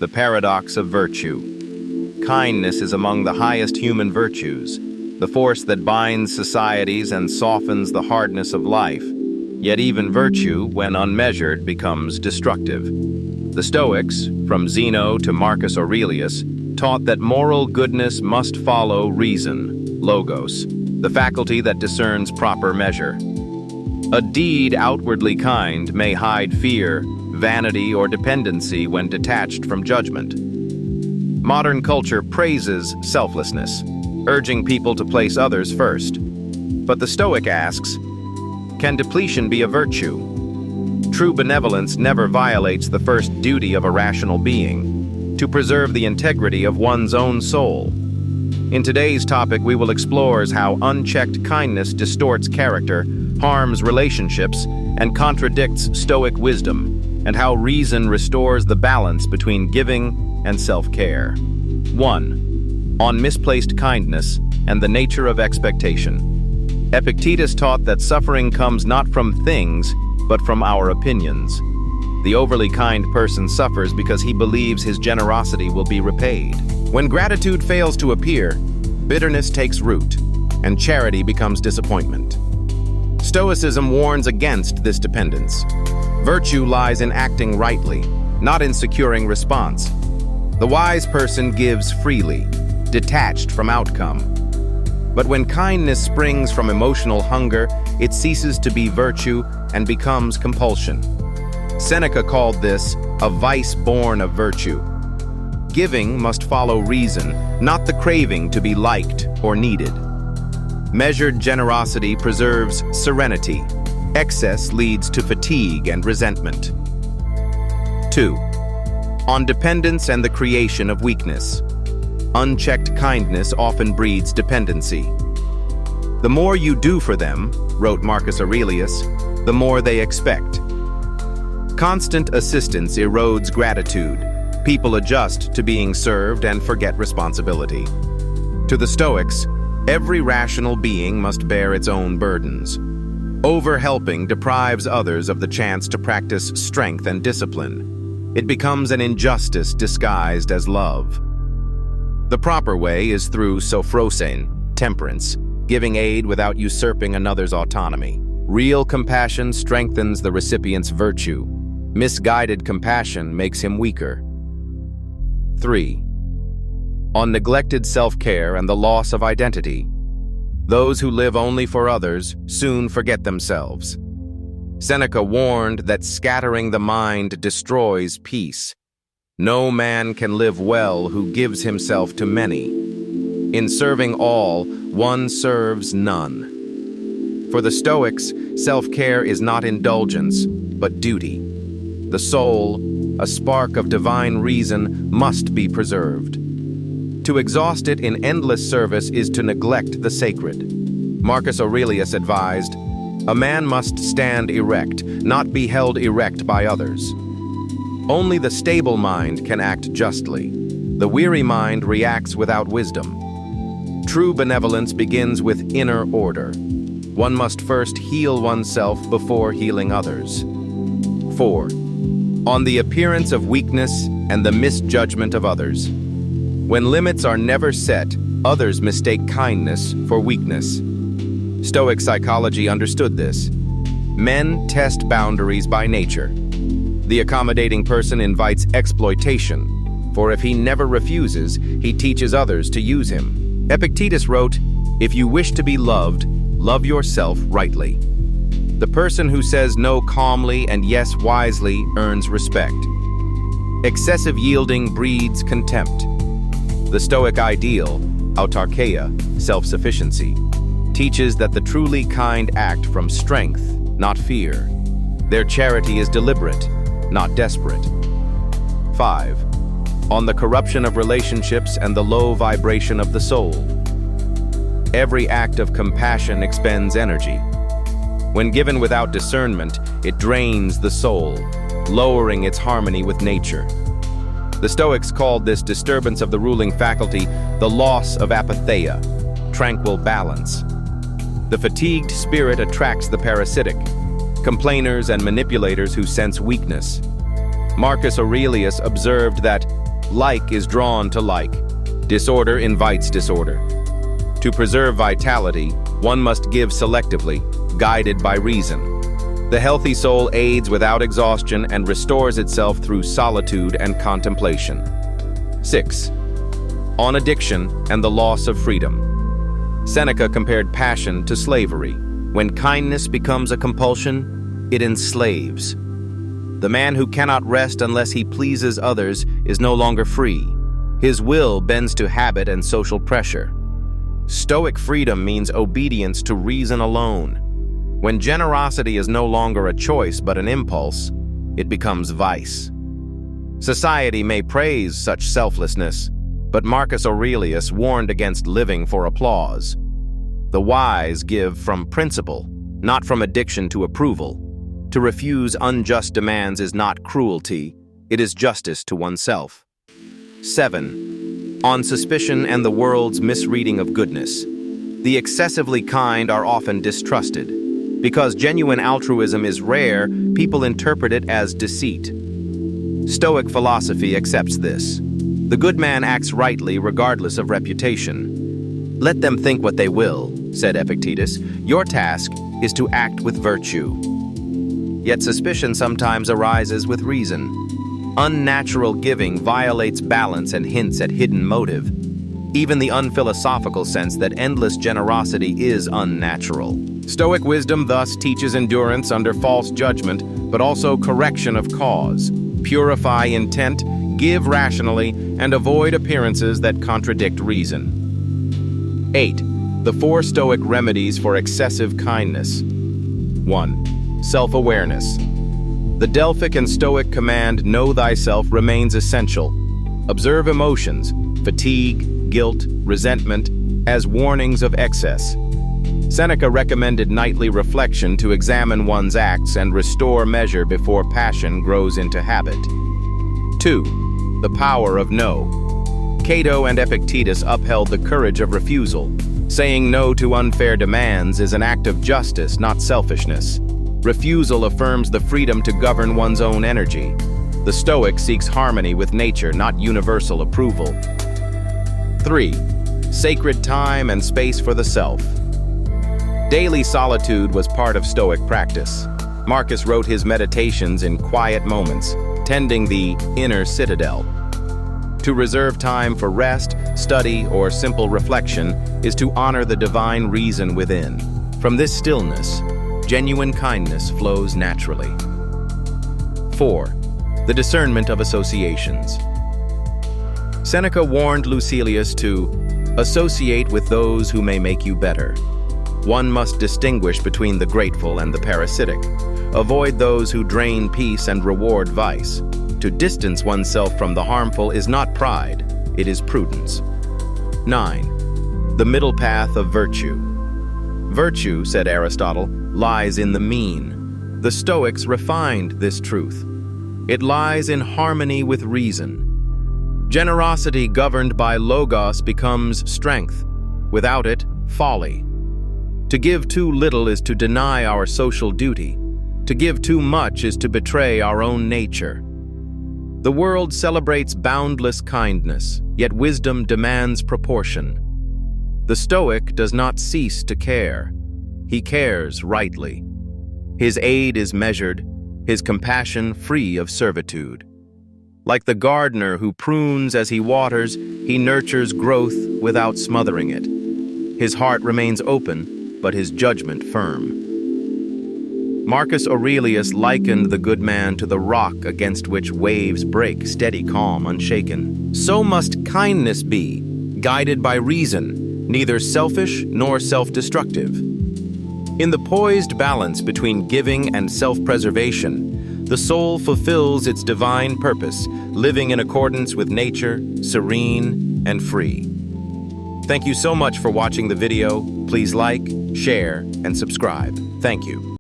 The paradox of virtue. Kindness is among the highest human virtues, the force that binds societies and softens the hardness of life. Yet even virtue, when unmeasured, becomes destructive. The Stoics, from Zeno to Marcus Aurelius, taught that moral goodness must follow reason, logos, the faculty that discerns proper measure. A deed outwardly kind may hide fear, vanity, or dependency when detached from judgment. Modern culture praises selflessness, urging people to place others first. But the Stoic asks, can depletion be a virtue? True benevolence never violates the first duty of a rational being, to preserve the integrity of one's own soul. In today's topic, we will explore how unchecked kindness distorts character, harms relationships, and contradicts Stoic wisdom, and how reason restores the balance between giving and self-care. 1. On misplaced kindness and the nature of expectation. Epictetus taught that suffering comes not from things, but from our opinions. The overly kind person suffers because he believes his generosity will be repaid. When gratitude fails to appear, bitterness takes root, and charity becomes disappointment. Stoicism warns against this dependence. Virtue lies in acting rightly, not in securing response. The wise person gives freely, detached from outcome. But when kindness springs from emotional hunger, it ceases to be virtue and becomes compulsion. Seneca called this a vice born of virtue. Giving must follow reason, not the craving to be liked or needed. Measured generosity preserves serenity. Excess leads to fatigue and resentment. 2. On dependence and the creation of weakness. Unchecked kindness often breeds dependency. The more you do for them, wrote Marcus Aurelius, the more they expect. Constant assistance erodes gratitude. People adjust to being served and forget responsibility. To the Stoics, every rational being must bear its own burdens. Over-helping deprives others of the chance to practice strength and discipline. It becomes an injustice disguised as love. The proper way is through sophrosein, temperance, giving aid without usurping another's autonomy. Real compassion strengthens the recipient's virtue. Misguided compassion makes him weaker. 3. On neglected self-care and the loss of identity. Those who live only for others soon forget themselves. Seneca warned that scattering the mind destroys peace. No man can live well who gives himself to many. In serving all, one serves none. For the Stoics, self-care is not indulgence, but duty. The soul, a spark of divine reason, must be preserved. To exhaust it in endless service is to neglect the sacred. Marcus Aurelius advised, a man must stand erect, not be held erect by others. Only the stable mind can act justly. The weary mind reacts without wisdom. True benevolence begins with inner order. One must first heal oneself before healing others. 4. On the appearance of weakness and the misjudgment of others. When limits are never set, others mistake kindness for weakness. Stoic psychology understood this. Men test boundaries by nature. The accommodating person invites exploitation, for if he never refuses, he teaches others to use him. Epictetus wrote, if you wish to be loved, love yourself rightly. The person who says no calmly and yes wisely earns respect. Excessive yielding breeds contempt. The Stoic ideal, autarkeia, self-sufficiency, teaches that the truly kind act from strength, not fear. Their charity is deliberate, not desperate. 5. On the corruption of relationships and the low vibration of the soul. Every act of compassion expends energy. When given without discernment, it drains the soul, lowering its harmony with nature. The Stoics called this disturbance of the ruling faculty the loss of apatheia, tranquil balance. The fatigued spirit attracts the parasitic, complainers and manipulators who sense weakness. Marcus Aurelius observed that Like is drawn to like. Disorder invites disorder. To preserve vitality, one must give selectively, guided by reason. The healthy soul aids without exhaustion and restores itself through solitude and contemplation. 6. On addiction and the loss of freedom. Seneca compared passion to slavery. When kindness becomes a compulsion, it enslaves. The man who cannot rest unless he pleases others is no longer free. His will bends to habit and social pressure. Stoic freedom means obedience to reason alone. When generosity is no longer a choice but an impulse, it becomes vice. Society may praise such selflessness, but Marcus Aurelius warned against living for applause. The wise give from principle, not from addiction to approval. To refuse unjust demands is not cruelty, it is justice to oneself. 7. On suspicion and the world's misreading of goodness. The excessively kind are often distrusted. Because genuine altruism is rare, people interpret it as deceit. Stoic philosophy accepts this. The good man acts rightly regardless of reputation. Let them think what they will, said Epictetus. Your task is to act with virtue. Yet suspicion sometimes arises with reason. Unnatural giving violates balance and hints at hidden motive. Even the unphilosophical sense that endless generosity is unnatural. Stoic wisdom thus teaches endurance under false judgment, but also correction of cause. Purify intent, give rationally, and avoid appearances that contradict reason. 8. The 4 Stoic remedies for excessive kindness. 1. Self-awareness. The Delphic and Stoic command, know thyself, remains essential. Observe emotions, fatigue, guilt, resentment, as warnings of excess. Seneca recommended nightly reflection to examine one's acts and restore measure before passion grows into habit. 2. The power of no. Cato and Epictetus upheld the courage of refusal. Saying no to unfair demands is an act of justice, not selfishness. Refusal affirms the freedom to govern one's own energy. The Stoic seeks harmony with nature, not universal approval. 3. Sacred time and space for the self. Daily solitude was part of Stoic practice. Marcus wrote his meditations in quiet moments, tending the inner citadel. To reserve time for rest, study, or simple reflection is to honor the divine reason within. From this stillness, genuine kindness flows naturally. 4. The discernment of associations. Seneca warned Lucilius to associate with those who may make you better. One must distinguish between the grateful and the parasitic. Avoid those who drain peace and reward vice. To distance oneself from the harmful is not pride, it is prudence. 9. The middle path of virtue. Virtue, said Aristotle, lies in the mean. The Stoics refined this truth. It lies in harmony with reason. Generosity governed by logos becomes strength. Without it, folly. To give too little is to deny our social duty. To give too much is to betray our own nature. The world celebrates boundless kindness, yet wisdom demands proportion. The Stoic does not cease to care. He cares rightly. His aid is measured, his compassion free of servitude. Like the gardener who prunes as he waters, he nurtures growth without smothering it. His heart remains open, but his judgment firm. Marcus Aurelius likened the good man to the rock against which waves break, steady, calm, unshaken. So must kindness be, guided by reason, neither selfish nor self-destructive. In the poised balance between giving and self-preservation, the soul fulfills its divine purpose, living in accordance with nature, serene and free. Thank you so much for watching the video. Please like, share, and subscribe. Thank you.